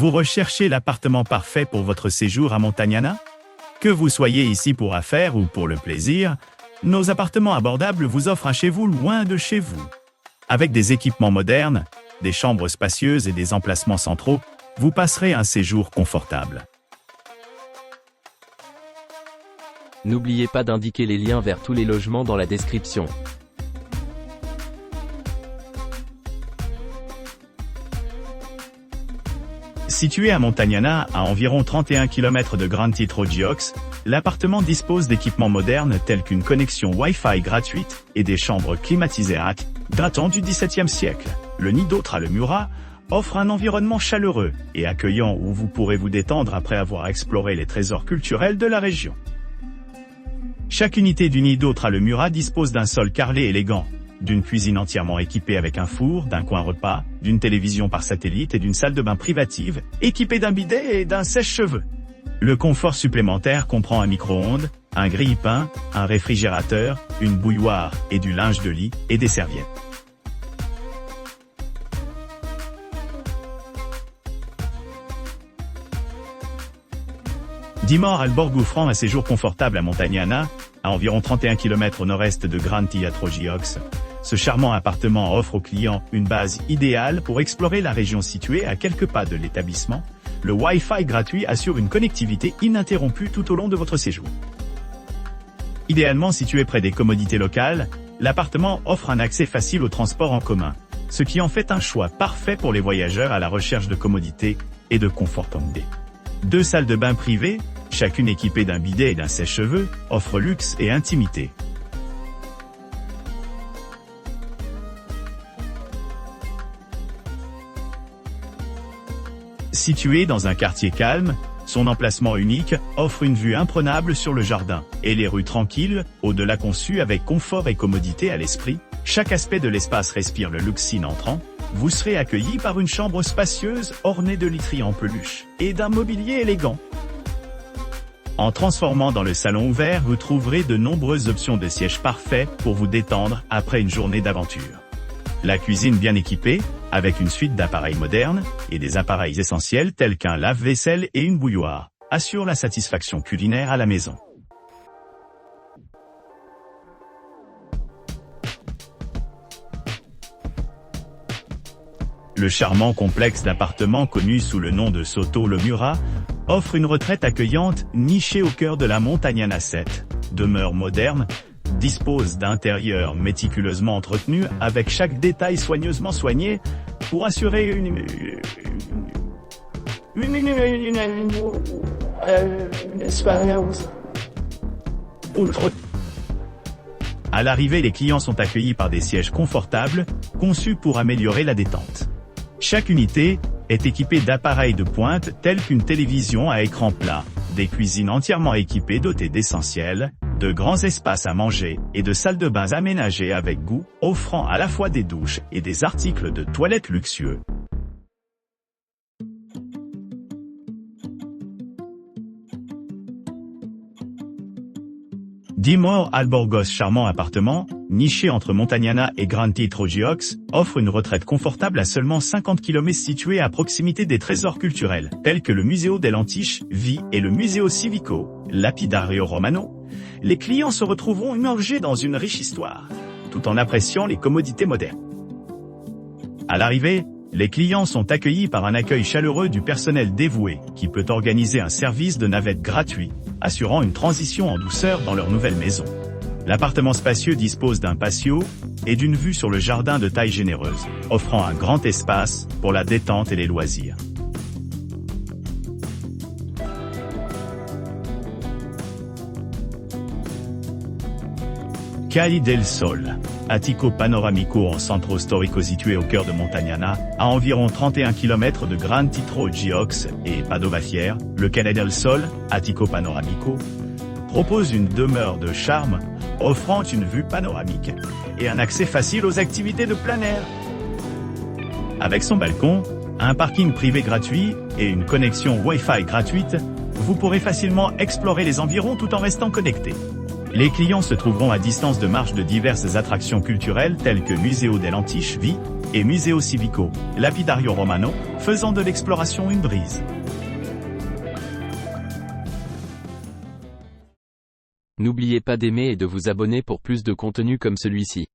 Vous recherchez l'appartement parfait pour votre séjour à Montagnana? Que vous soyez ici pour affaires ou pour le plaisir, nos appartements abordables vous offrent un chez vous loin de chez vous. Avec des équipements modernes, des chambres spacieuses et des emplacements centraux, vous passerez un séjour confortable. N'oubliez pas d'indiquer les liens vers tous les logements dans la description. Situé à Montagnana, à environ 31 km de Grand Titro Giox, l'appartement dispose d'équipements modernes tels qu'une connexion Wi-Fi gratuite et des chambres climatisées datant du XVIIe siècle. Le nido tra le Mura offre un environnement chaleureux et accueillant où vous pourrez vous détendre après avoir exploré les trésors culturels de la région. Chaque unité du nido tra le Mura dispose d'un sol carrelé élégant, d'une cuisine entièrement équipée avec un four, d'un coin repas, d'une télévision par satellite et d'une salle de bain privative, équipée d'un bidet et d'un sèche-cheveux. Le confort supplémentaire comprend un micro-ondes, un grille-pain, un réfrigérateur, une bouilloire et du linge de lit et des serviettes. Dimor Alborg offrant un séjour confortable à Montagnana, à environ 31 km au nord-est de Grand Titro Giox. Ce charmant appartement offre aux clients une base idéale pour explorer la région située à quelques pas de l'établissement. Le Wi-Fi gratuit assure une connectivité ininterrompue tout au long de votre séjour. Idéalement situé près des commodités locales, l'appartement offre un accès facile au transport en commun, ce qui en fait un choix parfait pour les voyageurs à la recherche de commodités et de confort. 2 salles de bain privées, chacune équipée d'un bidet et d'un sèche-cheveux, offrent luxe et intimité. Situé dans un quartier calme, son emplacement unique offre une vue imprenable sur le jardin et les rues tranquilles, au-delà conçues avec confort et commodité à l'esprit. Chaque aspect de l'espace respire le luxe in entrant. Vous serez accueilli par une chambre spacieuse ornée de literie en peluche et d'un mobilier élégant. En transformant dans le salon ouvert, vous trouverez de nombreuses options de sièges parfaits pour vous détendre après une journée d'aventure. La cuisine bien équipée, avec une suite d'appareils modernes et des appareils essentiels tels qu'un lave-vaisselle et une bouilloire, assure la satisfaction culinaire à la maison. Le charmant complexe d'appartements connu sous le nom de Soto le Mura offre une retraite accueillante nichée au cœur de la Montagnana 7. Demeure moderne, dispose d'intérieurs méticuleusement entretenus avec chaque détail soigneusement soigné pour assurer une expérience. À l'arrivée, les clients sont accueillis par des sièges confortables, conçus pour améliorer la détente. Chaque unité est équipée d'appareils de pointe tels qu'une télévision à écran plat, des cuisines entièrement équipées dotées d'essentiels, de grands espaces à manger et de salles de bain aménagées avec goût, offrant à la fois des douches et des articles de toilette luxueux. Dimor Alborgos charmant appartement, niché entre Montagnana et Grand Titro Giox, offre une retraite confortable à seulement 50 km situé à proximité des trésors culturels, tels que le Museo dell'Antiche Vie et le Museo Civico, Lapidario Romano. Les clients se retrouveront immergés dans une riche histoire, tout en appréciant les commodités modernes. À l'arrivée, les clients sont accueillis par un accueil chaleureux du personnel dévoué, qui peut organiser un service de navette gratuit, assurant une transition en douceur dans leur nouvelle maison. L'appartement spacieux dispose d'un patio et d'une vue sur le jardin de taille généreuse, offrant un grand espace pour la détente et les loisirs. Calle del Sol, Attico Panoramico en centro storico situé au cœur de Montagnana, à environ 31 km de Grand Titro Giox et Padova Fiera, le Calle del Sol, Attico Panoramico, propose une demeure de charme, offrant une vue panoramique et un accès facile aux activités de plein air. Avec son balcon, un parking privé gratuit et une connexion Wi-Fi gratuite, vous pourrez facilement explorer les environs tout en restant connecté. Les clients se trouveront à distance de marche de diverses attractions culturelles telles que Museo dell'Antiche Vie, et Museo Civico, Lapidario Romano, faisant de l'exploration une brise. N'oubliez pas d'aimer et de vous abonner pour plus de contenu comme celui-ci.